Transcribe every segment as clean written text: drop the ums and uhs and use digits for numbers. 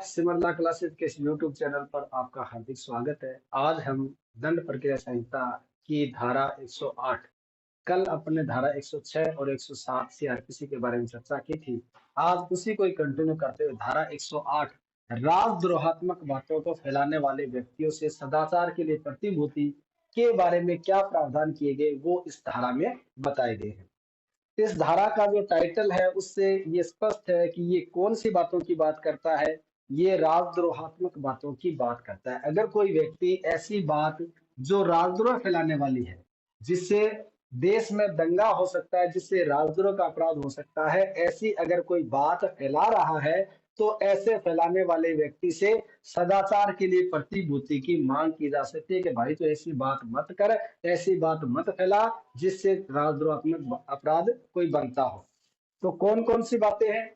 सिमरला classes के इस YouTube channel पर आपका हार्दिक स्वागत है। आज हम दंड प्रक्रिया संहिता की धारा 108, कल अपने धारा 106 और 107 सीआरपीसी के बारे में चर्चा की थी। आज उसी को कंटिन्यू करते हुए धारा 108 राजद्रोहात्मक बातों को फैलाने वाले व्यक्तियों से सदाचार के लिए प्रतिभूति के बारे में क्या प्रावधान किए गए वो इस धारा में बताए गए हैं। इस धारा का जो टाइटल है उससे ये स्पष्ट है कि ये कौन सी बातों की बात करता है। ये राजद्रोहात्मक बातों की बात करता है। अगर कोई व्यक्ति ऐसी बात जो राजद्रोह फैलाने वाली है, जिससे देश में दंगा हो सकता है, जिससे राजद्रोह का अपराध हो सकता है, ऐसी अगर कोई बात फैला रहा है तो ऐसे फैलाने वाले व्यक्ति से सदाचार के लिए प्रतिभूति की मांग की जा सकती है कि भाई तो ऐसी बात मत कर, ऐसी बात मत फैला जिससे राजद्रोहात्मक अपराध कोई बनता हो। तो कौन कौन सी बातें हैं?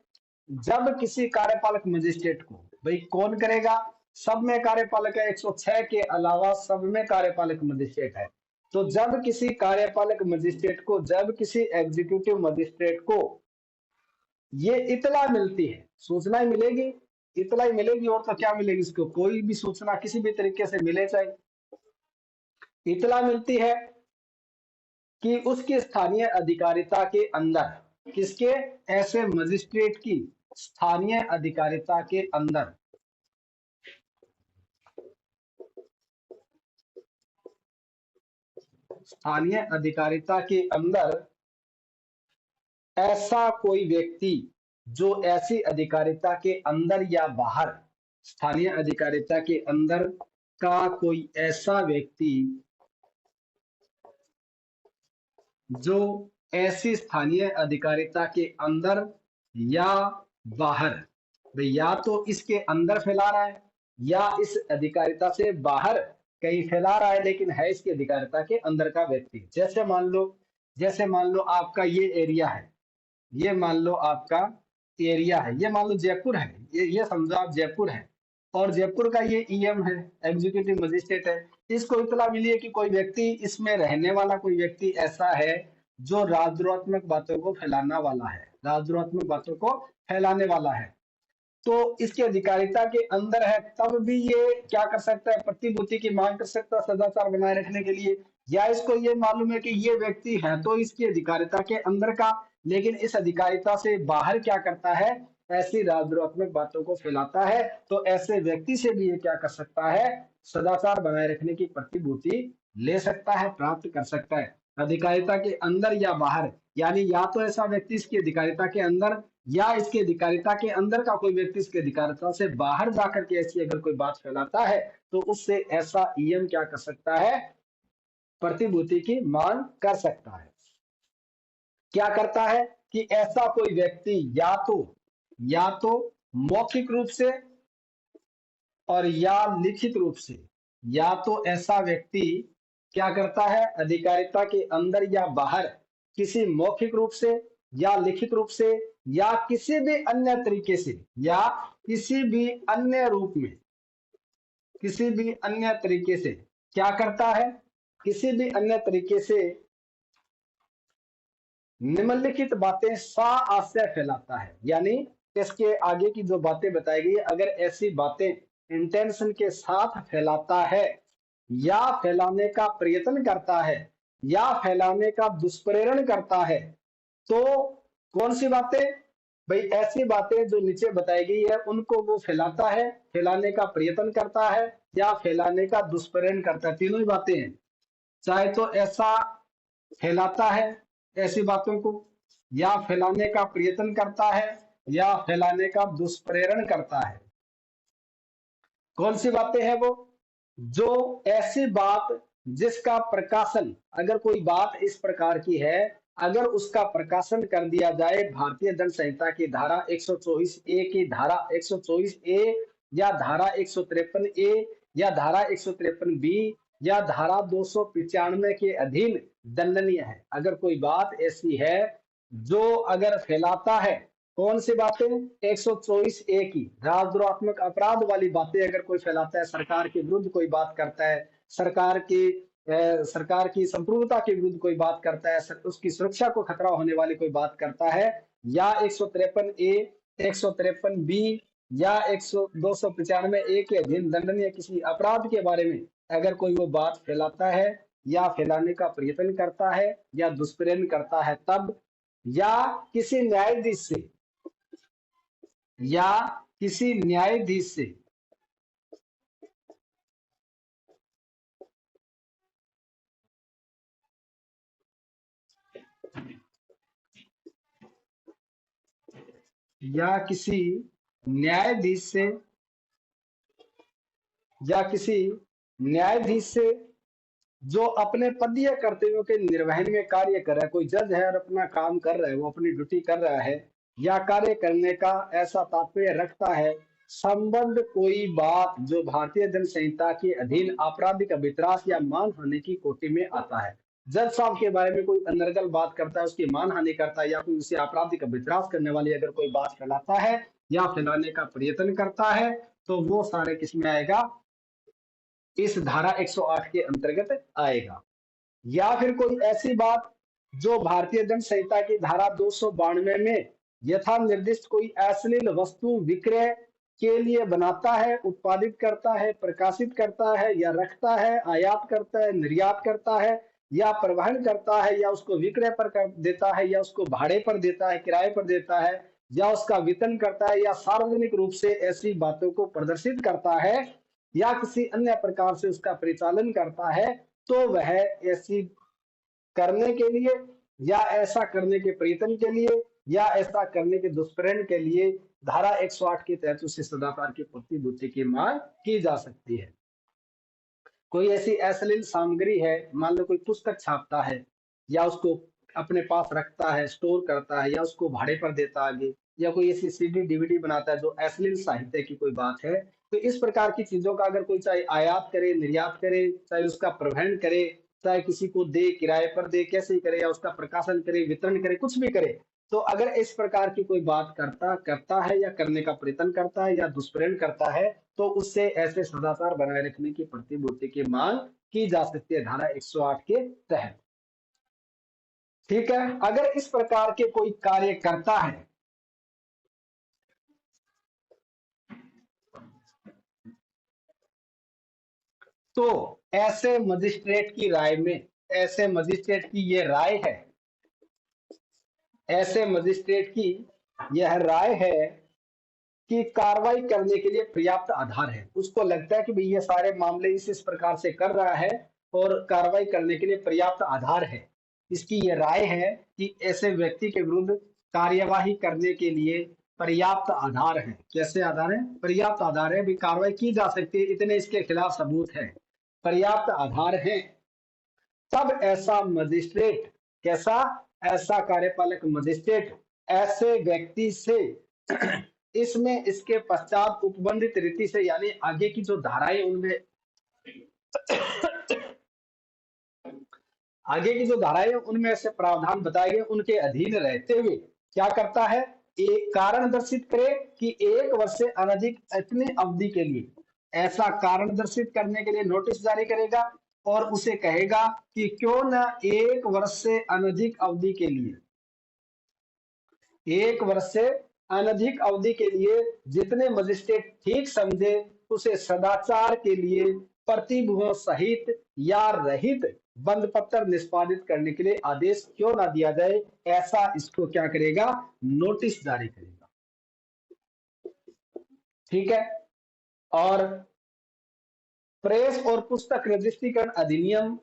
जब किसी कार्यपालक मजिस्ट्रेट को, भाई कौन करेगा? सब में कार्यपालक है, 106 के अलावा सब में कार्यपालक मजिस्ट्रेट है। तो जब किसी कार्यपालक मजिस्ट्रेट को, जब किसी एग्जीक्यूटिव मजिस्ट्रेट को ये इतला मिलती है, सूचना ही मिलेगी, इतला ही मिलेगी और तो क्या मिलेगी इसको? कोई भी सूचना किसी भी तरीके से मिले, चाहे इतला मिलती है कि उसकी स्थानीय अधिकारिता के अंदर, किसके? ऐसे मजिस्ट्रेट की स्थानीय अधिकारिता के अंदर स्थानीय अधिकारिता के अंदर ऐसा कोई व्यक्ति जो ऐसी अधिकारिता के अंदर या बाहर, स्थानीय अधिकारिता के अंदर का कोई ऐसा व्यक्ति जो ऐसी स्थानीय अधिकारिता के अंदर या बाहर, या तो इसके अंदर फैला रहा है या इस अधिकारिता से बाहर कहीं फैला रहा है, लेकिन है इसकी अधिकारिता के अंदर का व्यक्ति। जैसे मान लो आपका ये एरिया है, ये मान लो आपका एरिया है, ये मान लो जयपुर है, ये समझो आप जयपुर है और जयपुर का ये ईएम है, एग्जीक्यूटिव मजिस्ट्रेट है। इसको इतला मिली है कि कोई व्यक्ति, इसमें रहने वाला कोई व्यक्ति ऐसा है जो राजद्रोहात्मक बातों को फैलाना वाला है, राजद्रोहात्मक बातों को फैलाने वाला है, तो इसकी अधिकारिता के अंदर है, तब भी ये क्या कर सकता है? प्रतिभूति की मांग कर सकता है सदाचार बनाए रखने के लिए। या इसको ये मालूम है कि ये व्यक्ति है तो इसकी अधिकारिता के अंदर का, लेकिन इस अधिकारिता से बाहर क्या करता है? ऐसी राजद्रोहात्मक बातों को फैलाता है, तो ऐसे व्यक्ति से भी ये क्या कर सकता है? सदाचार बनाए रखने की प्रतिभूति ले सकता है, प्राप्त कर सकता है। अधिकारिता के अंदर या बाहर, यानी या तो ऐसा व्यक्ति इसकी अधिकारिता के अंदर या इसकी अधिकारिता के अंदर का कोई व्यक्ति इसकी अधिकारिता से बाहर जाकर के ऐसी अगर कोई बात फैलाता है तो उससे ऐसा ईएम क्या कर सकता है? प्रतिभूति की मांग कर सकता है। क्या करता है कि ऐसा कोई व्यक्ति या तो मौखिक रूप से और या लिखित रूप से, या तो ऐसा व्यक्ति क्या करता है? अधिकारिता के अंदर या बाहर किसी मौखिक रूप से या लिखित रूप से या किसी भी अन्य तरीके से या किसी भी अन्य रूप में, किसी भी अन्य तरीके से क्या करता है? किसी भी अन्य तरीके से निम्नलिखित बातें साआशय फैलाता है। यानी इसके आगे की जो बातें बताई गई, अगर ऐसी बातें इंटेंशन के साथ फैलाता है या फैलाने का प्रयत्न करता है या फैलाने का दुष्प्रेरण करता है, तो कौन सी बातें? भाई ऐसी बातें जो नीचे बताई गई है उनको वो फैलाता है, फैलाने का प्रयत्न करता है या फैलाने का दुष्प्रेरण करता है, तीनों ही बातें हैं। चाहे तो ऐसा फैलाता है ऐसी बातों को, या फैलाने का प्रयत्न करता है या फैलाने का दुष्प्रेरण करता है। कौन सी बातें हैं वो? जो ऐसी बात जिसका प्रकाशन, अगर कोई बात इस प्रकार की है, अगर उसका प्रकाशन कर दिया जाए भारतीय दंड संहिता की धारा 124A की धारा 124A या धारा 153A या धारा 153B या धारा 295 के अधीन दंडनीय है। अगर कोई बात ऐसी है जो अगर फैलाता है, कौन सी बातें? 124A की राजद्रोहात्मक अपराध वाली बातें अगर कोई फैलाता है, सरकार के विरुद्ध कोई बात करता है, सरकार की संप्रभुता के विरुद्ध कोई बात करता है, उसकी सुरक्षा को खतरा होने वाली कोई बात करता है, या 153A, 153B या 295 ए के अधीन दंडनीय किसी अपराध के बारे में अगर कोई वो बात फैलाता है या फैलाने का प्रयत्न करता है या दुष्प्रेरण करता है तब, या किसी न्यायाधीश से या किसी न्यायाधीश से या किसी न्यायाधीश से या किसी न्यायाधीश से जो अपने पदीय कर्तव्यों के निर्वहन में कार्य कर रहा है, कोई जज है और अपना काम कर रहा है, वो अपनी ड्यूटी कर रहा है या कार्य करने का ऐसा तात्पर्य रखता है, संबंध कोई बात जो भारतीय दंड संहिता के अधीन आपराधिक अभित्रास या मानहानि की कोटि में आता है। जज साहब के बारे में कोई अनर्गल बात करता है, उसकी मानहानि करता है या कोई उसे आपराधिक अभित्रास करने वाली अगर कोई बात फैलाता है या फैलाने का प्रयत्न करता है तो वो सारे किसमें आएगा, इस धारा 108 के अंतर्गत आएगा। या फिर कोई ऐसी बात जो भारतीय दंड संहिता की धारा 292 में यथा निर्दिष्ट कोई अश्लील वस्तु विक्रय के लिए बनाता है, उत्पादित करता है, प्रकाशित करता है या रखता है, आयात करता है, निर्यात करता है या परिवहन करता है या उसको विक्रय पर कर देता है या उसको भाड़े पर देता है, किराए पर देता है या उसका वितरण करता है या सार्वजनिक रूप से ऐसी बातों को प्रदर्शित करता है या किसी अन्य प्रकार से उसका परिचालन करता है, तो वह ऐसी करने के लिए या ऐसा करने के प्रयत्न के लिए या ऐसा करने के दुष्प्रेरण के लिए धारा 108 के तहत उससे सदाचार की प्रतिभूति की मांग की जा सकती है। कोई ऐसी अश्लील सामग्री है, मान लो कोई पुस्तक छापता है या उसको अपने पास रखता है, स्टोर करता है या उसको भाड़े पर देता है आगे, या कोई ऐसी सीडी डीवीडी बनाता है जो अश्लील साहित्य की कोई बात है, तो इस प्रकार की चीजों का अगर कोई चाहे आयात करे, निर्यात करे, चाहे उसका प्रबंधन करे, चाहे किसी को दे, किराए पर दे, कैसे करे, या उसका प्रकाशन करे, वितरण करे, कुछ भी करे, तो अगर इस प्रकार की कोई बात करता है या करने का प्रयत्न करता है या दुष्प्रेरण करता है तो उससे ऐसे सदाचार बनाए रखने की प्रतिभूति की मांग की जा सकती है धारा 108 के तहत। ठीक है, अगर इस प्रकार के कोई कार्य करता है तो ऐसे मजिस्ट्रेट की राय में, ऐसे मजिस्ट्रेट की ये राय है, ऐसे मजिस्ट्रेट की यह राय है कि कार्रवाई करने के लिए पर्याप्त आधार है। उसको लगता है कि भाई ये सारे मामले इस प्रकार से कर रहा है और कार्रवाई करने के लिए पर्याप्त आधार है। इसकी ये राय है कि ऐसे व्यक्ति के विरुद्ध कार्यवाही करने के लिए पर्याप्त आधार है। कैसे आधार है? पर्याप्त आधार है, भी कार्रवाई की जा सकती है, इतने इसके खिलाफ सबूत है, पर्याप्त आधार है, तब ऐसा मजिस्ट्रेट, कैसा, ऐसा कार्यपालक मजिस्ट्रेट ऐसे व्यक्ति से इसमें इसके पश्चात उपबंधित रीति से, यानी आगे की जो धाराएं उनमें आगे की जो धाराएं उनमें ऐसे प्रावधान बताए गए उनके अधीन रहते हुए क्या करता है, एक कारण दर्शित करे कि 1 वर्ष से अनधिक इतनी अवधि के लिए, ऐसा कारण दर्शित करने के लिए नोटिस जारी करेगा और उसे कहेगा कि क्यों न 1 वर्ष से अनधिक अवधि के लिए, 1 वर्ष से अनधिक अवधि के लिए जितने मजिस्ट्रेट ठीक समझे उसे सदाचार के लिए प्रतिभूओं सहित या रहित बंद पत्र निष्पादित करने के लिए आदेश क्यों ना दिया जाए, ऐसा इसको क्या करेगा, नोटिस जारी करेगा। ठीक है, और प्रेस और पुस्तक रजिस्ट्रीकरण अधिनियम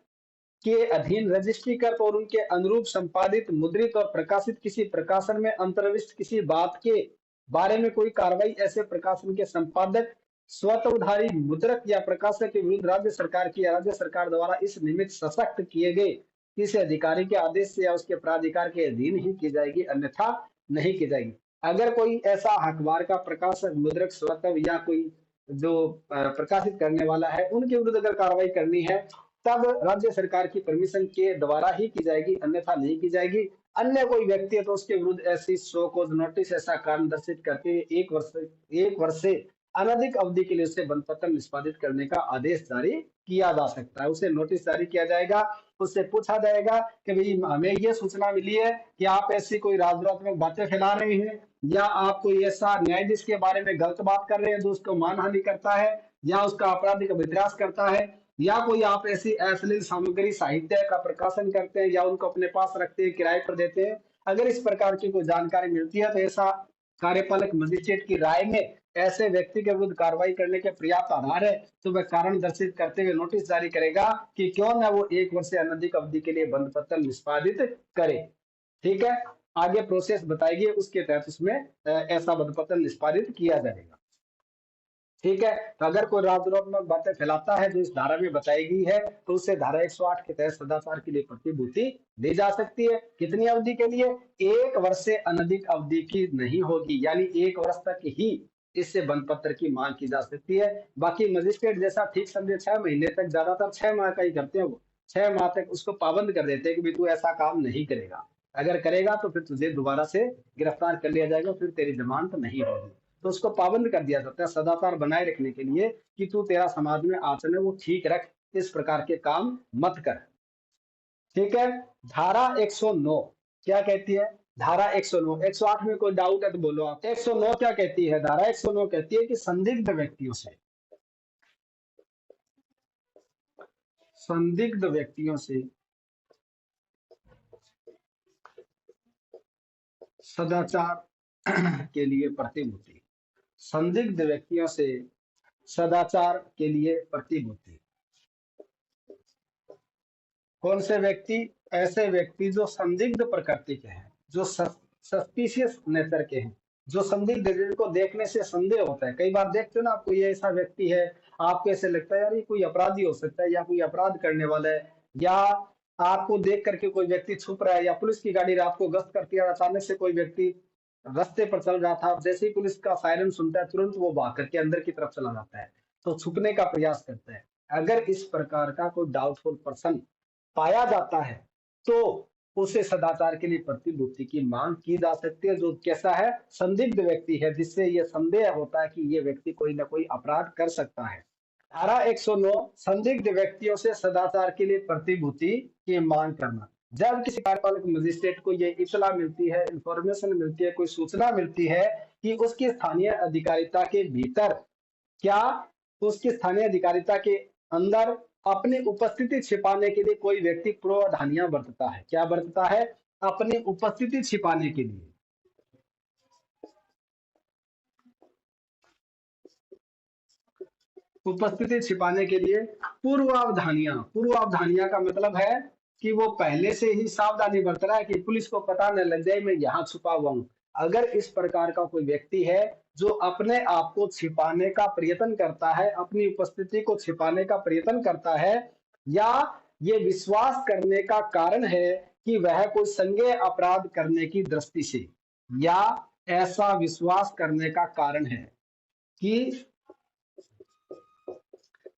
के अधीन रजिस्ट्रीकृत और उनके अनुरूप संपादित, मुद्रित और प्रकाशित किसी प्रकाशन में अंतर्विष्ट किसी बात के बारे में कोई कार्रवाई ऐसे प्रकाशन के संपादक, स्वतःधारी मुद्रक या प्रकाशक के विरुद्ध राज्य सरकार की या राज्य सरकार द्वारा इस निमित्त सशक्त किए गए किसी अधिकारी के आदेश से या उसके प्राधिकार के अधीन ही की जाएगी, अन्यथा नहीं की जाएगी। अगर कोई ऐसा अखबार का प्रकाशक, मुद्रक, स्वतः या कोई जो प्रकाशित करने वाला है उनके विरुद्ध अगर कार्रवाई करनी है तब राज्य सरकार की परमिशन के द्वारा ही की जाएगी, अन्यथा नहीं की जाएगी। अन्य कोई व्यक्ति है तो उसके विरुद्ध ऐसी शो कॉज नोटिस, ऐसा कारण दर्शित करके 1 वर्ष से अनधिक अवधि के लिए उसे बंद पत्र निष्पादित करने का आदेश जारी किया जा सकता है। उसे नोटिस जारी किया जाएगा, उससे पूछा जाएगा कि भाई हमें ये सूचना मिली है कि आप ऐसी कोई राजनीतिक बातें फैला रहे हैं, या आप कोई ऐसा न्यायाधीश के बारे में गलत बात कर रहे हैं जो उसको मानहानि करता है या उसका आपराधिक अभिप्राय करता है, या कोई आप ऐसी अश्लील सामग्री साहित्य का प्रकाशन करते हैं या उनको अपने पास रखते हैं, किराए पर देते हैं। अगर इस प्रकार की कोई जानकारी मिलती है तो ऐसा कार्यपालक मजिस्ट्रेट की राय में ऐसे व्यक्ति के विरुद्ध कार्रवाई करने के पर्याप्त आधार है तो वह कारण दर्शित करते हुए नोटिस जारी करेगा कि क्यों न वो 1 वर्ष से अनधिक अवधि के लिए बंद पत्र निष्पादित करे। ठीक है, आगे प्रोसेस बताएगी, उसके तहत उसमें ऐसा बंद पत्र निष्पादित किया जाएगा। ठीक है, तो अगर कोई राजनीतिक बातें फैलाता है जो इस धारा में बताई गई है तो उसे धारा 108 के तहत सदाचार के लिए प्रतिभूति दी जा सकती है। कितनी अवधि के लिए? 1 वर्ष से अनधिक अवधि की नहीं होगी, यानी 1 वर्ष तक ही इससे बंद पत्र की मांग की जा सकती है। बाकी मजिस्ट्रेट जैसा ठीक समझे 6 महीने तक, ज्यादातर 6 माह का ही करते हैं वो, 6 माह तक उसको पाबंद कर देते हैं कि भाई तू ऐसा काम नहीं करेगा, अगर करेगा तो फिर तुझे दोबारा से गिरफ्तार कर लिया जाएगा, फिर तेरी जमानत नहीं होगी। तो उसको पाबंद कर दिया जाता है सदाचार बनाए रखने के लिए कि तू तेरा समाज में आचरण है वो ठीक रख, इस प्रकार के काम मत कर। ठीक है, धारा 109 क्या कहती है? धारा 109, 108 में कोई डाउट है तो बोलो आप। 109 क्या कहती है? धारा 109 कहती है कि संदिग्ध व्यक्तियों से सदाचार के लिए प्रतिभूति, संदिग्ध व्यक्तियों से सदाचार के लिए प्रतिभूति। कौन से व्यक्ति? ऐसे व्यक्ति जो संदिग्ध प्रकृति के हैं, जो सस्पिशियस नेचर के हैं, जो संदिग्ध, जिनको देखने से संदेह होता है। कई बार देखते हो ना, आपको ये ऐसा व्यक्ति है, आपको ऐसे लगता है यार ये कोई अपराधी हो सकता है या कोई अपराध करने वाला है, या आपको देख करके कोई व्यक्ति छुप रहा है, या पुलिस की गाड़ी आपको गश्त करती है, अचानक से कोई व्यक्ति रास्ते पर चल रहा था, जैसे ही पुलिस का सायरन सुनता है तुरंत वो भाग करके अंदर की तरफ चला जाता है, तो छुपने का प्रयास करता है। अगर इस प्रकार का कोई डाउटफुल पर्सन पाया जाता है तो उसे सदाचार के लिए प्रतिभूति की मांग की जा सकती है। जो कैसा है? संदिग्ध व्यक्ति है, जिससे यह संदेह होता है कि यह व्यक्ति कोई ना कोई अपराध कर सकता है। धारा 109, संदिग्ध व्यक्तियों से सदाचार के लिए प्रतिभूति की मांग करना। जब किसी कार्यपालक मजिस्ट्रेट को ये इत्तला मिलती है, इंफॉर्मेशन मिलती है, कोई सूचना मिलती है कि उसकी स्थानीय अधिकारिता के भीतर, क्या उसकी स्थानीय अधिकारिता के अंदर अपनी उपस्थिति छिपाने के लिए कोई व्यक्ति पूर्वाधानियां बरतता है। क्या बरतता है? अपनी उपस्थिति छिपाने के लिए। उपस्थिति छिपाने के लिए पूर्वावधानियां। पूर्वावधानियां का मतलब है कि वो पहले से ही सावधानी बरत रहा है कि पुलिस को पता न लग जाए मैं यहाँ छुपा हुआ हूं। अगर इस प्रकार का कोई व्यक्ति है जो अपने आप को छिपाने का प्रयत्न करता है, अपनी उपस्थिति को छिपाने का प्रयत्न करता है, या ये विश्वास करने का कारण है कि वह कोई संज्ञेय अपराध करने की दृष्टि से, या ऐसा विश्वास करने का कारण है कि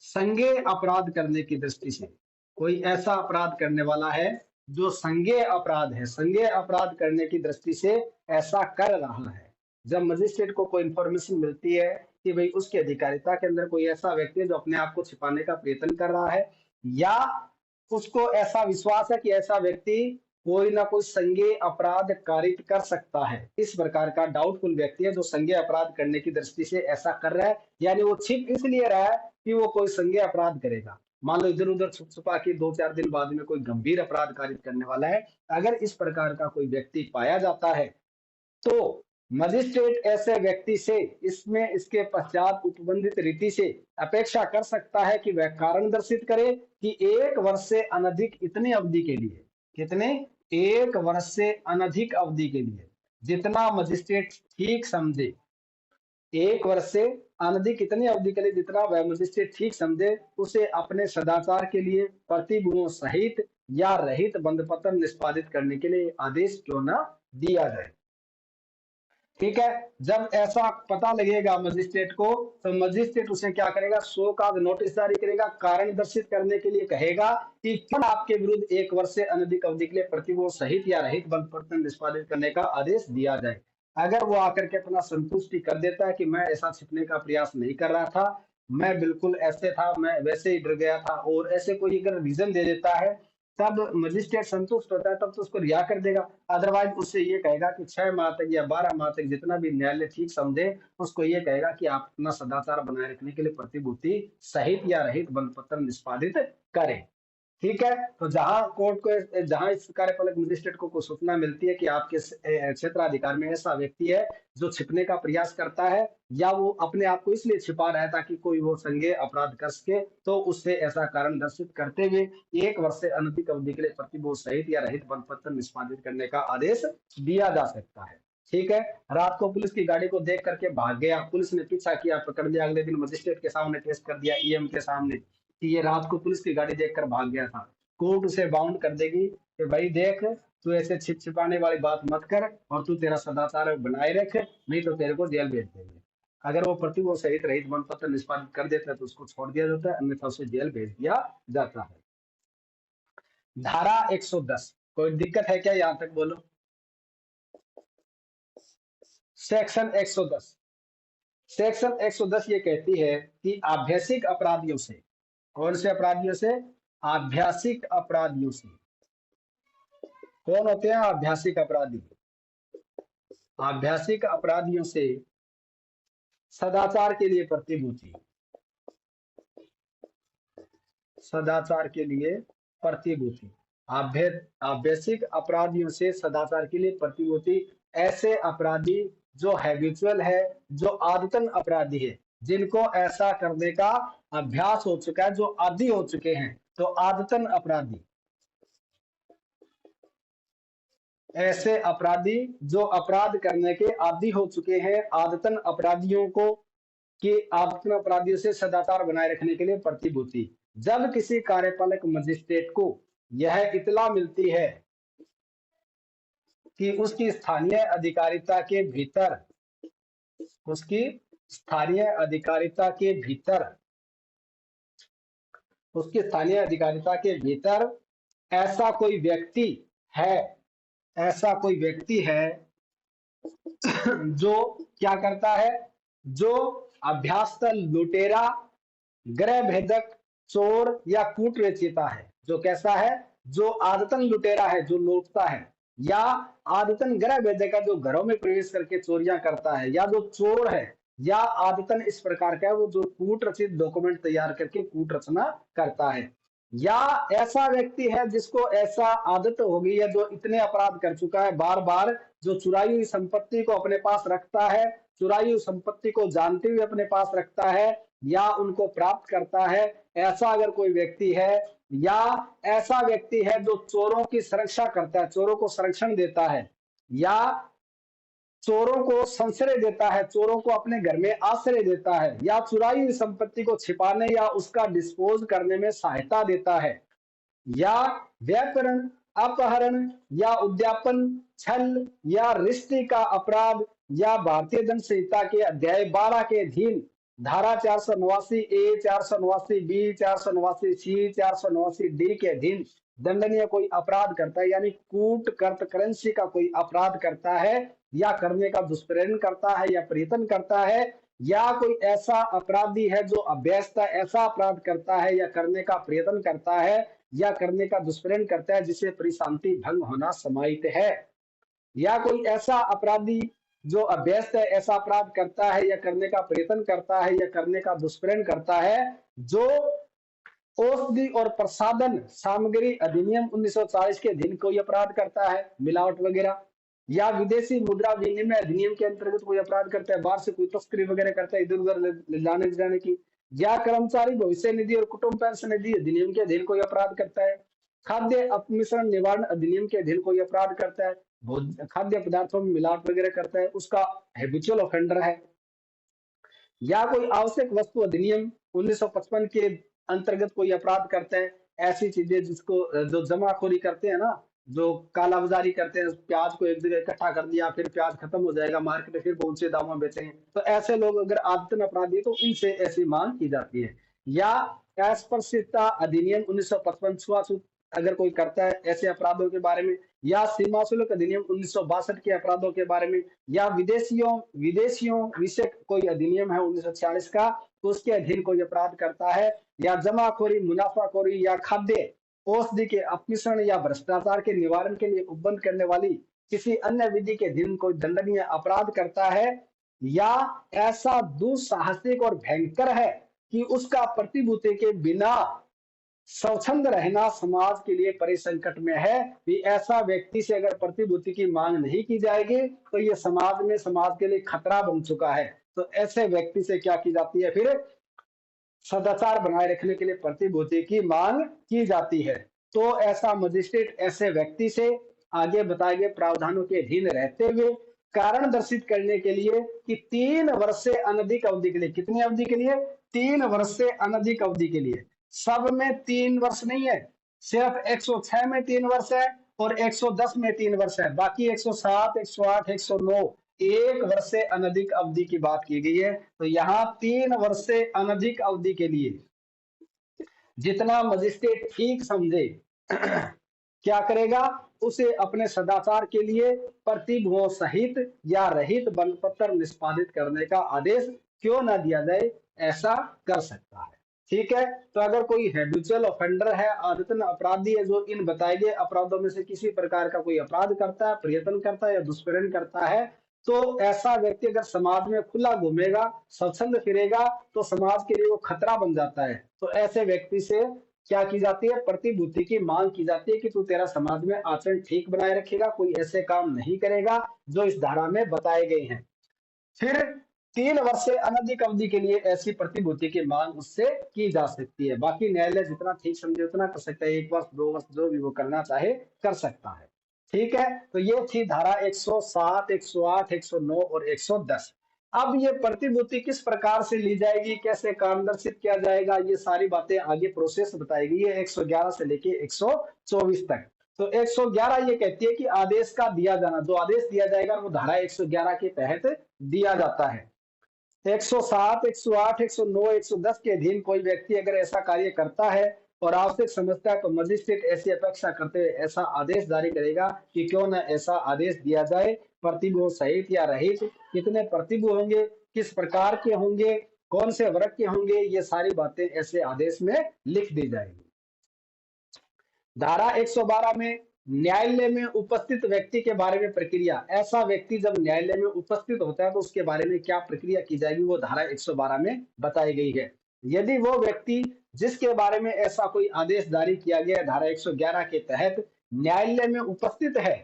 संज्ञेय अपराध करने की दृष्टि से कोई ऐसा अपराध करने वाला है जो संज्ञेय अपराध है, संज्ञेय अपराध करने की दृष्टि से ऐसा कर रहा है। जब मजिस्ट्रेट को कोई इंफॉर्मेशन मिलती है कि भाई उसकी अधिकारिता के अंदर कोई ऐसा व्यक्ति है जो अपने आप को छिपाने का प्रयत्न कर रहा है, या उसको ऐसा विश्वास है कि ऐसा व्यक्ति कोई ना कोई संज्ञेय अपराध कारित कर सकता है, इस प्रकार का डाउटफुल व्यक्ति है जो संज्ञेय अपराध करने की दृष्टि से ऐसा कर रहा है, यानी वो छिप इसलिए रहा है कि वो कोई संज्ञेय अपराध करेगा। मान लो इधर उधर छुप छुपा के 2-4 दिन बाद में कोई गंभीर अपराध कारित करने वाला है। अगर इस प्रकार का कोई व्यक्ति पाया जाता है तो मजिस्ट्रेट ऐसे व्यक्ति से इसमें इसके पश्चात उपबंधित रीति से अपेक्षा कर सकता है कि वह कारण दर्शित करे कि 1 वर्ष से अनधिक इतनी अवधि के लिए, कितने? 1 वर्ष से अनधिक अवधि के लिए, जितना मजिस्ट्रेट ठीक समझे, 1 वर्ष से अनधिक इतनी अवधि के लिए जितना वह मजिस्ट्रेट ठीक समझे, उसे अपने सदाचार के लिए प्रतिभूतियों सहित या रहित बंद पत्र निष्पादित करने के लिए आदेश क्यों न दिया जाए। ठीक है, जब ऐसा पता लगेगा मजिस्ट्रेट को तो मजिस्ट्रेट उसे क्या करेगा? शो कॉज नोटिस जारी करेगा, कारण दर्शित करने के लिए कहेगा कि क्यों आपके विरुद्ध 1 वर्ष से अनधिक अवधि के लिए प्रतिभूतियों सहित या रहित बंद पत्र निष्पादित करने का आदेश दिया जाए। अगर वो आकर के अपना संतुष्टि कर देता है कि मैं ऐसा छिपने का प्रयास नहीं कर रहा था, मैं बिल्कुल ऐसे था, मैं वैसे ही डर गया था, और ऐसे कोई अगर रीजन दे देता है, तब मजिस्ट्रेट संतुष्ट होता है, तब तो उसको रिहा कर देगा। अदरवाइज उससे ये कहेगा कि 6 माह तक या 12 माह तक, जितना भी न्यायालय ठीक समझे, उसको ये कहेगा कि आप अपना सदाचार बनाए रखने के लिए प्रतिभूति सहित या रहित बंद पत्र निष्पादित करें। ठीक है, तो जहां कोर्ट को, जहां इस कार्यपालक मजिस्ट्रेट को सूचना मिलती है कि आपके क्षेत्राधिकार में ऐसा व्यक्ति है जो छिपने का प्रयास करता है, या वो अपने आप को इसलिए छिपा रहा है ताकि कोई वो संज्ञेय अपराध कर सके, तो उससे ऐसा कारण दर्शित करते हुए 1 वर्ष से अनधिक अवधि के लिए प्रतिभूत सहित या रहित बंद पत्र निष्पादित करने का आदेश दिया जा सकता है। ठीक है, रात को पुलिस की गाड़ी को देख करके भाग गया, पुलिस ने पीछा किया, पकड़ लिया, अगले दिन मजिस्ट्रेट के सामने पेश कर दिया, ईएम के सामने, कि ये रात को पुलिस की गाड़ी देखकर भाग गया था। कोर्ट उसे बाउंड कर देगी कि भाई देख, तू ऐसे छिप छिपाने वाली बात मत कर, और तू तेरा सदाचार बनाए रख, नहीं तो तेरे को जेल भेज देंगे। अगर वो प्रतिभूत सहित रहित बंद पत्र निष्पादित कर देता है तो उसको छोड़ दिया जाता है, अन्यथा उसे जेल भेज दिया जाता है। धारा 110, कोई दिक्कत है क्या यहां तक, बोलो। सेक्शन 110, सेक्शन 110 ये कहती है कि आभ्यसिक अपराधियों से, कौन से अपराधियों से, आभ्यासिक अपराधियों से। कौन होते हैं आभ्यासिक अपराधी, आभ्यासिक अपराधियों से सदाचार के लिए प्रतिभूति, सदाचार के लिए प्रतिभूति, आभ्यसिक अपराधियों से सदाचार के लिए प्रतिभूति, ऐसे अपराधी जो हैबिचुअल है, जो आदतन अपराधी है, जिनको ऐसा करने का अभ्यास हो चुका है, जो आदी हो चुके हैं, तो आदतन अपराधी, ऐसे अपराधी जो अपराध करने के आदी हो चुके हैं, आदतन अपराधियों को, कि आदतन अपराधियों से सदाचार बनाए रखने के लिए प्रतिभूति। जब किसी कार्यपालक मजिस्ट्रेट को यह इतला मिलती है कि उसकी स्थानीय अधिकारिता के भीतर, उसकी स्थानीय अधिकारिता के भीतर, उसकी स्थानीय अधिकारिता के भीतर ऐसा कोई व्यक्ति है, ऐसा कोई व्यक्ति है जो क्या करता है, जो अभ्यासतल लुटेरा, गृह भेदक, चोर या कूट रचयिता है, जो कैसा है, जो आदतन लुटेरा है, जो लूटता है, या आदतन गृह भेदक है, जो घरों में प्रवेश करके चोरियां करता है, या जो चोर है, या आदतन इस प्रकार का है वो जो कूट रचित डॉक्यूमेंट तैयार करके कूट रचना करता है, या ऐसा व्यक्ति है जिसको ऐसा आदत हो गई है, जो इतने अपराध कर चुका है बार बार, जो चुराई हुई संपत्ति को अपने पास रखता है, चुराई हुई संपत्ति को जानते हुए अपने पास रखता है, या उनको प्राप्त करता है, ऐसा अगर कोई व्यक्ति है, या ऐसा व्यक्ति है जो चोरों की सुरक्षा करता है, चोरों को संरक्षण देता है, या चोरों को संश्रय देता है, चोरों को अपने घर में आश्रय देता है, या चुराई हुई संपत्ति को छिपाने या उसका डिस्पोज करने में सहायता देता है, या व्याकरण, अपहरण या उद्यापन, छल या रिश्ते का अपराध, या भारतीय दंड संहिता के अध्याय 12 के अधीन धारा 489A, 489B, 489C, 489D के अधीन दंडनीय कोई अपराध करता है, यानी कूट कर्त करेंसी का कोई अपराध करता है, या करने का दुष्प्रेरण करता है, या प्रयत्न करता है, या कोई ऐसा अपराधी है जो अभ्यस्त ऐसा अपराध करता है या करने का प्रयत्न करता है या करने का दुष्प्रेरण करता है जिसे परिशांति भंग होना समाहित है, या कोई ऐसा अपराधी जो अभ्यस्त है ऐसा अपराध करता है या करने का प्रयत्न करता है या करने का दुष्प्रेरण करता है, जो औषधि और प्रसाधन सामग्री अधिनियम 1940 के अधीन कोई अपराध करता है, मिलावट वगैरह, या विदेशी मुद्रा विनिमय अधिनियम के अंतर्गत कोई अपराध करता है, बाहर से कोई तस्करी वगैरह करता है इधर उधर ले जाने की, या कर्मचारी भविष्य निधि और कुटुंब पेंशन निधि अधिनियम के अधीन कोई अपराध करता है, खाद्य अपमिश्रण निवारण अधिनियम के अधीन कोई अपराध करता है, खाद्य पदार्थों में मिलावट वगैरह करता है, उसका हैबिचुअल ऑफेंडर है, या कोई आवश्यक वस्तु अधिनियम 1955 के अंतर्गत कोई अपराध करते हैं, ऐसी चीजें जिसको जो जमाखोरी करते हैं ना, जो कालाबाजारी करते हैं, प्याज को एक जगह इकट्ठा कर दिया, फिर प्याज खत्म हो जाएगा मार्केट में, फिर बहुत से दामों में बेचेंगे, तो ऐसे लोग अगर आदतन अपराधी है तो इनसे ऐसी मांग की जाती है, या अस्पृश्यता अधिनियम 1955 छुआछूत अगर कोई करता है ऐसे अपराधों के बारे में, या सीमा शुल्क अधिनियम 1962 के अपराधों के बारे में, या विदेशियों विदेशियों विषय कोई अधिनियम है 1946 का, तो उसके अधीन कोई अपराध करता है, या जमाखोरी, मुनाफाखोरी, या खाद्य औषधि के अपमिश्रण या भ्रष्टाचार के निवारण के लिए उपबंध करने वाली किसी अन्य विधि के अधीन कोई दंडनीय अपराध करता है, या ऐसा दुस्साहसिक और भयंकर है कि उसका प्रतिभूति के बिना स्वच्छंद रहना समाज के लिए परिसंकट में है, कि ऐसा व्यक्ति से अगर प्रतिभूति की मांग नहीं की जाएगी तो ये समाज में समाज के लिए खतरा बन चुका है। तो ऐसे व्यक्ति से क्या की जाती है, फिर सदाचार बनाए रखने के लिए प्रतिभूति की मांग की जाती है। तो ऐसा मजिस्ट्रेट ऐसे व्यक्ति से आगे बताए गए प्रावधानों के अधीन रहते हुए कारण दर्शित करने के लिए कि 3 वर्ष से अनधिक अवधि के लिए, कितनी अवधि के लिए, 3 वर्ष से अनधिक अवधि के लिए, सब में 3 वर्ष नहीं है, सिर्फ 106 में 3 वर्ष है और 110 में 3 वर्ष है, बाकी 107, 108, 109 1 वर्ष से अनधिक अवधि की बात की गई है। तो यहाँ 3 वर्ष से अनधिक अवधि के लिए जितना मजिस्ट्रेट ठीक समझे क्या करेगा, उसे अपने सदाचार के लिए प्रतिभूओं सहित या रहित बंद पत्र निष्पादित करने का आदेश क्यों न दिया जाए, ऐसा कर सकता है। ठीक है, तो अगर कोई हैबिचुअल ऑफेंडर है, आदतन अपराधी है, जो इन बताए गए अपराधों में से किसी प्रकार का कोई अपराध करता है, प्रयत्न करता है या दुष्कर्म करता है, तो ऐसा व्यक्ति अगर समाज में खुला घूमेगा, स्वच्छंद फिरेगा, तो समाज के लिए वो खतरा बन जाता है। तो ऐसे व्यक्ति से क्या की जाती है, प्रतिभूति की मांग की जाती है कि तू तेरा समाज में आचरण ठीक बनाए रखेगा, कोई ऐसे काम नहीं करेगा जो इस धारा में बताए गए हैं। फिर 3 वर्ष से अनधिक अवधि के लिए ऐसी प्रतिभूति की मांग उससे की जा सकती है। बाकी न्यायालय जितना ठीक समझे उतना कर सकता है, 1 वर्ष 2 वर्ष जो भी वो करना चाहे कर सकता है। ठीक है, तो ये थी धारा 107, 108, 109 और 110। अब ये प्रतिभूति किस प्रकार से ली जाएगी, कैसे कारणदर्शित किया जाएगा, ये सारी बातें आगे प्रोसेस बताई गई है 111 से लेके 124 तक। तो 111 ये कहती है कि आदेश का दिया जाना, जो आदेश दिया जाएगा वो धारा 111 के तहत दिया जाता है। 107, 108, 109, 110 के अधीन कोई व्यक्ति अगर ऐसा कार्य करता है और आवश्यक समझता है तो मजिस्ट्रेट ऐसी अपेक्षा करते हुए ऐसा आदेश जारी करेगा कि क्यों न ऐसा आदेश दिया जाए, प्रतिभू सहित या रहित, कितने प्रतिभू होंगे, किस प्रकार के होंगे, कौन से वर्ग के होंगे, ये सारी बातें ऐसे आदेश में लिख दी जाएगी। धारा 112 में न्यायालय में उपस्थित व्यक्ति के बारे में प्रक्रिया, ऐसा व्यक्ति जब न्यायालय में उपस्थित होता है तो उसके बारे में क्या प्रक्रिया की जाएगी, वो धारा 112 में बताई गई है। यदि वो व्यक्ति जिसके बारे में ऐसा कोई आदेश जारी किया गया धारा 111 के तहत न्यायालय में उपस्थित है,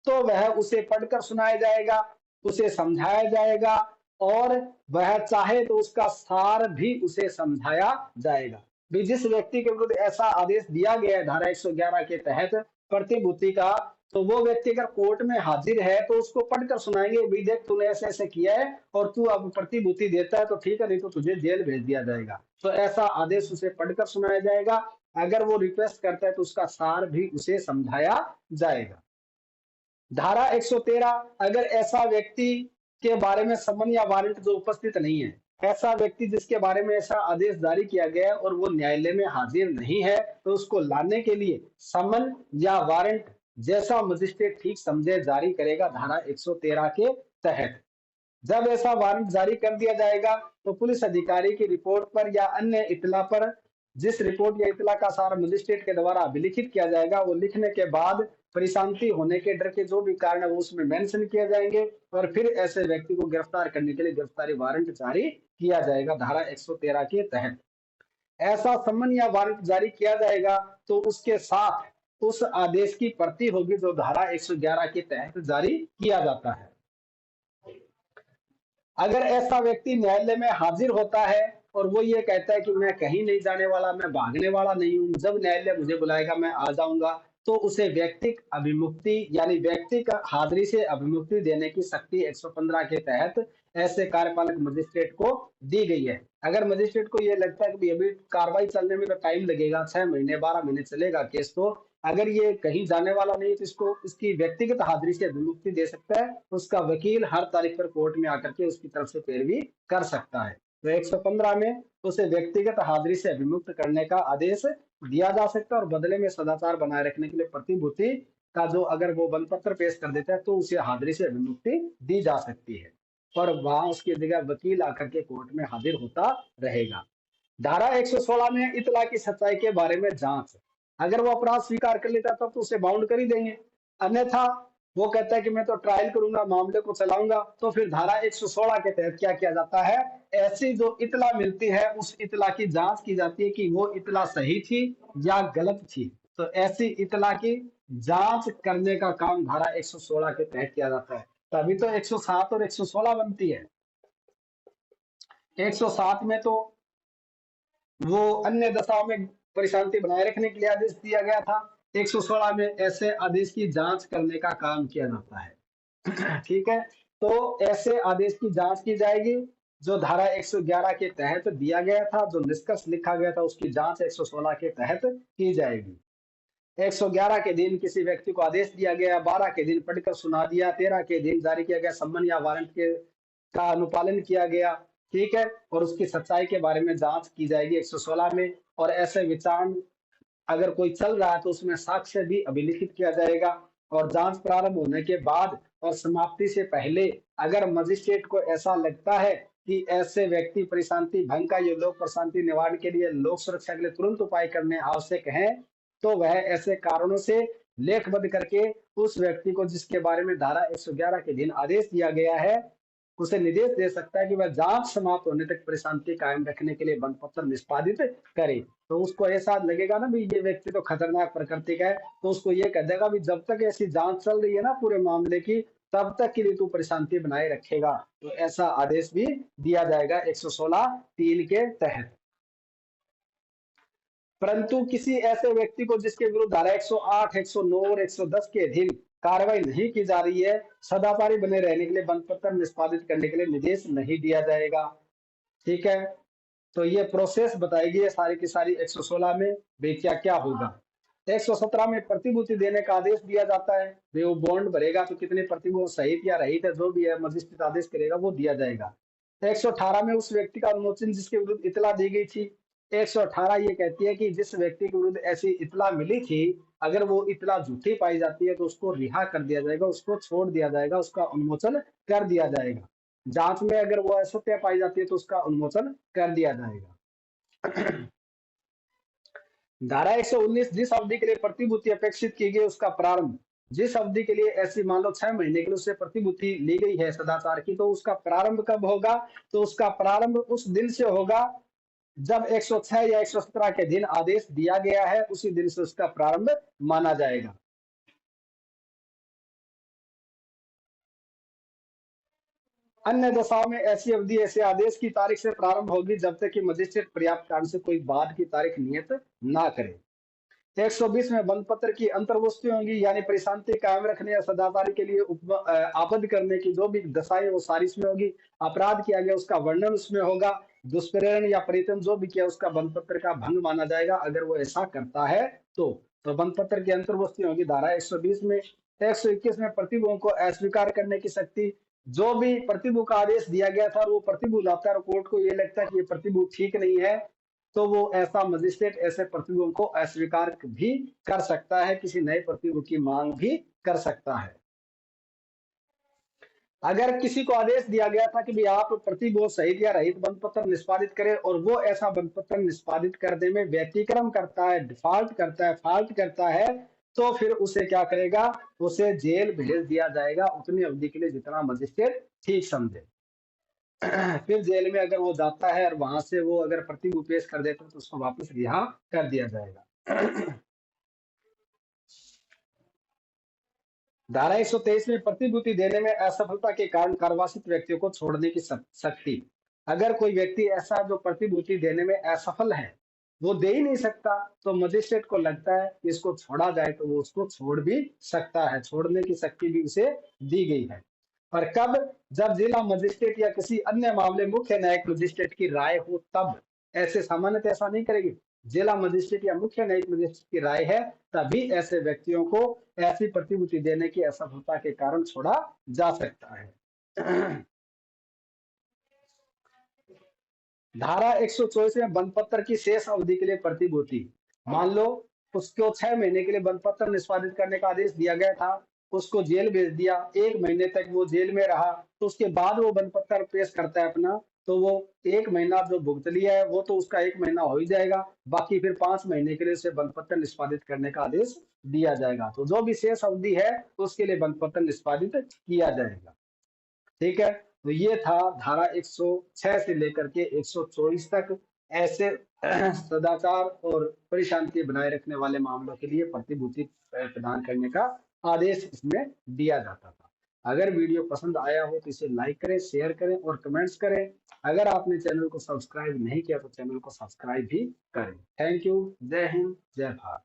तो वह उसे पढ़कर सुनाया जाएगा, उसे समझाया जाएगा, और वह चाहे तो उसका सार भी उसे समझाया जाएगा। भी जिस व्यक्ति के विरुद्ध ऐसा आदेश दिया गया है धारा 111 के तहत प्रतिभूति का, तो वो व्यक्ति अगर कोर्ट में हाजिर है तो उसको पढ़कर सुनाएंगे, भी देख तूने ऐसे ऐसे किया है और तू अब प्रतिभूति देता है तो ठीक है, नहीं तो तुझे जेल भेज दिया जाएगा। तो ऐसा आदेश उसे पढ़कर सुनाया जाएगा। अगर वो रिक्वेस्ट करता है तो उसका सार भी उसे समझाया जाएगा। धारा 113, अगर ऐसा व्यक्ति के बारे में समन या वारंट जो उपस्थित नहीं है, ऐसा व्यक्ति जिसके बारे में ऐसा आदेश जारी किया गया है और वो न्यायालय में हाजिर नहीं है, तो उसको लाने के लिए समन या वारंट जैसा मजिस्ट्रेट ठीक समझे जारी करेगा धारा 113 के तहत। जब ऐसा वारंट जारी कर दिया जाएगा तो पुलिस अधिकारी की रिपोर्ट पर या अन्य इतला पर, जिस रिपोर्ट या इतला का सारा मजिस्ट्रेट के द्वारा अभिलिखित किया जाएगा, वो लिखने के बाद परिशांति होने के डर के जो भी कारण है वो उसमें मेंशन किए जाएंगे, और फिर ऐसे व्यक्ति को गिरफ्तार करने के लिए गिरफ्तारी वारंट जारी किया जाएगा धारा 113 के तहत। ऐसा सम्मन या वारंट जारी किया जाएगा तो उसके साथ उस आदेश की प्रति होगी जो धारा 111 के तहत जारी किया जाता है। अगर ऐसा व्यक्ति न्यायालय में हाजिर होता है और वो ये कहता है कि मैं कहीं नहीं जाने वाला, मैं भागने वाला नहीं हूं, जब न्यायालय मुझे बुलाएगा मैं आ जाऊंगा, तो उसे व्यक्तिक अभिमुक्ति यानी व्यक्तिक हाजिरी से अभिमुक्ति देने की शक्ति 115 के तहत ऐसे कार्यपालक मजिस्ट्रेट को दी गई है। अगर मजिस्ट्रेट को ये लगता है कि अभी कार्रवाई चलने में तो टाइम लगेगा, 6 महीने 12 महीने चलेगा केस, तो अगर ये कहीं जाने वाला नहीं तो इसको इसकी व्यक्तिगत हाजिरी से अभिमुक्ति दे सकता है। उसका वकील हर तारीख पर कोर्ट में आकर के उसकी तरफ से पैरवी कर सकता है। तो 115 में उसे व्यक्तिगत हाजिरी से अभिमुक्त करने का आदेश दिया जा सकता है और बदले में सदाचार बनाए रखने के लिए प्रतिभूति का जो अगर वो बंद पत्र पेश कर देता है तो उसे हाजिरी से विमुक्ति दी जा सकती है, पर वहां उसकी जगह वकील आकर के कोर्ट में हाजिर होता रहेगा। धारा 116 में इतला की सच्चाई के बारे में जांच, अगर वो अपराध स्वीकार कर लेता तब तो उसे बाउंड कर ही देंगे, अन्यथा वो कहता है कि मैं तो ट्रायल करूंगा, मामले को चलाऊंगा, तो फिर धारा 116 के तहत क्या किया जाता है, ऐसी जो इतला मिलती है उस इतला की जांच की जाती है कि वो इतला सही थी या गलत थी। तो ऐसी इतला की जांच करने का काम धारा 116 के तहत किया जाता है। तभी तो 107 और 116 बनती है। 107 में तो वो अन्य दशाओं में परिशांति बनाए रखने के लिए आदेश दिया गया था, 116 में ऐसे आदेश की जांच करने का काम किया जाता है। ठीक है, तो ऐसे आदेश की जांच की जाएगी जो धारा 111 के तहत दिया गया था, जो निष्कर्ष लिखा गया था उसकी जांच 116 के तहत की जाएगी। 111 के दिन किसी व्यक्ति को आदेश दिया गया, 12 के दिन पढ़कर सुना दिया, 13 के दिन जारी किया गया सम्मन या वारंट के का अनुपालन किया गया। ठीक है, और उसकी सच्चाई के बारे में जांच की जाएगी 116 में। और ऐसे विचारण अगर कोई चल रहा है तो उसमें साक्ष्य भी अभिलिखित किया जाएगा। और जांच प्रारंभ होने के बाद और समाप्ति से पहले अगर मजिस्ट्रेट को ऐसा लगता है कि ऐसे व्यक्ति परिशांति भंग का ये लोक प्रशांति निवारण के लिए लोक सुरक्षा के लिए तुरंत उपाय करने आवश्यक है, तो वह ऐसे कारणों से लेखबद्ध करके उस व्यक्ति को जिसके बारे में धारा 111 के दिन आदेश दिया गया है उसे निर्देश दे सकता है कि वह जांच समाप्त होने तक परिशांति कायम रखने के लिए बंद पत्र निष्पादित करे। तो उसको ऐसा लगेगा ना भी ये व्यक्ति तो खतरनाक प्रकृति का है, तो उसको ये कह देगा भी जब तक ऐसी जांच चल रही है ना पूरे मामले की, तब तक के लिए तू परिशांति बनाए रखेगा। तो ऐसा आदेश भी दिया जाएगा 116(3) के तहत। परंतु किसी ऐसे व्यक्ति को जिसके विरुद्ध धारा 108, 109 और 110 के अधीन कार्रवाई नहीं की जा रही है, सदाचारी बने रहने के लिए बंद पत्र निष्पादित करने के लिए निर्देश नहीं दिया जाएगा। ठीक है, तो ये प्रोसेस बताएगी है सारी की सारी 116 में भी क्या क्या होगा। 117 में प्रतिभूति देने का आदेश दिया जाता है, वो बॉन्ड भरेगा तो कितने प्रतिभूति सहित या रहित है जो भी है मजिस्ट्रेट आदेश करेगा वो दिया जाएगा। 118 में उस व्यक्ति का उन्मोचन जिसके विरुद्ध इतला दी गई थी। 118 ये कहती है कि जिस व्यक्ति के विरुद्ध ऐसी इतला मिली थी अगर वो इतला झूठी पाई जाती है तो उसको रिहा कर दिया जाएगा, उसको छोड़ दिया जाएगा, उसका उन्मोचन कर दिया जाएगा। जांच में अगर वो असत्य पाई जाती है तो उसका उन्मोचन कर दिया जाएगा। धारा 119 जिस अवधि के लिए प्रतिभूति अपेक्षित की गई उसका प्रारंभ, जिस अवधि के लिए ऐसी मान लो 6 महीने के लिए उससे प्रतिभूति ली गई है सदाचार की, तो उसका प्रारंभ कब होगा, तो उसका प्रारंभ उस दिन से होगा जब 106 या 117 के दिन आदेश दिया गया है, उसी दिन से उसका प्रारंभ माना जाएगा। अन्य दशाओं में ऐसी अवधि ऐसे आदेश की तारीख से प्रारंभ होगी जब तक कि मजिस्ट्रेट पर्याप्त कारण से कोई बाद की तारीख नियत ना करे। 120 में बंद पत्र की अंतर्वस्तु होंगी, यानी परिशांति कायम रखने या सदाचारी के लिए आबद्ध करने की जो भी दशाएं वो सारी इसमें होगी। अपराध किया गया उसका वर्णन उसमें होगा, दुष्प्रेरण या परितन जो भी किया उसका बंद पत्र का भंग माना जाएगा अगर वो ऐसा करता है तो बंद पत्र की अंतर्वस्तु होगी धारा 120 में। 121 में प्रतिभूओं को अस्वीकार करने की शक्ति, जो भी प्रतिभू का आदेश दिया गया था और वो प्रतिभू लाता है और कोर्ट को ये लगता है कि ये प्रतिभू ठीक नहीं है, तो वो ऐसा मजिस्ट्रेट ऐसे प्रतिभूओं को अस्वीकार भी कर सकता है, किसी नए प्रतिभू की मांग भी कर सकता है। अगर किसी को आदेश दिया गया था कि भी आप प्रतिभू सहित या रहित बंद पत्र निष्पादित करें और वो ऐसा बंद पत्र निष्पादित करने में व्यतिक्रम करता है, डिफॉल्ट करता है, फॉल्ट करता है, तो फिर उसे क्या करेगा, उसे जेल भेज दिया जाएगा उतनी अवधि के लिए जितना मजिस्ट्रेट ठीक समझे। फिर जेल में अगर वो जाता है और वहां से वो अगर प्रतिभू पेश कर देता है तो उसको वापस रिहा कर दिया जाएगा। धारा 123 में प्रतिभूति देने में असफलता के कारण कार्वासित व्यक्तियों को छोड़ने की शक्ति, अगर कोई व्यक्ति ऐसा जो प्रतिभूति देने में असफल है वो दे ही नहीं सकता, तो मजिस्ट्रेट को लगता है कि इसको छोड़ा जाए तो वो उसको छोड़ भी सकता है, छोड़ने की शक्ति भी उसे दी गई है। और कब, जब जिला मजिस्ट्रेट या किसी अन्य मामले मुख्य न्यायिक मजिस्ट्रेट की राय हो तब। ऐसे सामान्यतः ऐसा नहीं करेगी, जिला मजिस्ट्रेट या मुख्य न्यायिक मजिस्ट्रेट की राय है तभी ऐसे व्यक्तियों को ऐसी प्रतिभूति देने की असफलता के कारण छोड़ा जा सकता है। धारा 124 में बंद पत्र की शेष अवधि के लिए प्रतिभूति, मान लो उसको 6 महीने के लिए बंद पत्र निष्पादित करने का आदेश दिया गया था, उसको जेल भेज दिया, 1 महीने तक वो जेल में रहा, तो उसके बाद वो बंद पत्र पेश करता है अपना, तो वो 1 महीना जो भुगत लिया है वो तो उसका 1 महीना हो ही जाएगा, बाकी फिर 5 महीने के लिए उसे बंद पत्र निष्पादित करने का आदेश दिया जाएगा। तो जो भी शेष अवधि है उसके लिए बंद पत्र निष्पादित किया जाएगा। ठीक है, तो ये था धारा 106 से लेकर के 124 तक ऐसे सदाचार और परिशांति बनाए रखने वाले मामलों के लिए प्रतिभूति प्रदान करने का आदेश इसमें दिया जाता था। अगर वीडियो पसंद आया हो तो इसे लाइक करें, शेयर करें और कमेंट्स करें। अगर आपने चैनल को सब्सक्राइब नहीं किया तो चैनल को सब्सक्राइब भी करें। Thank you. जय हिंद, जय भारत।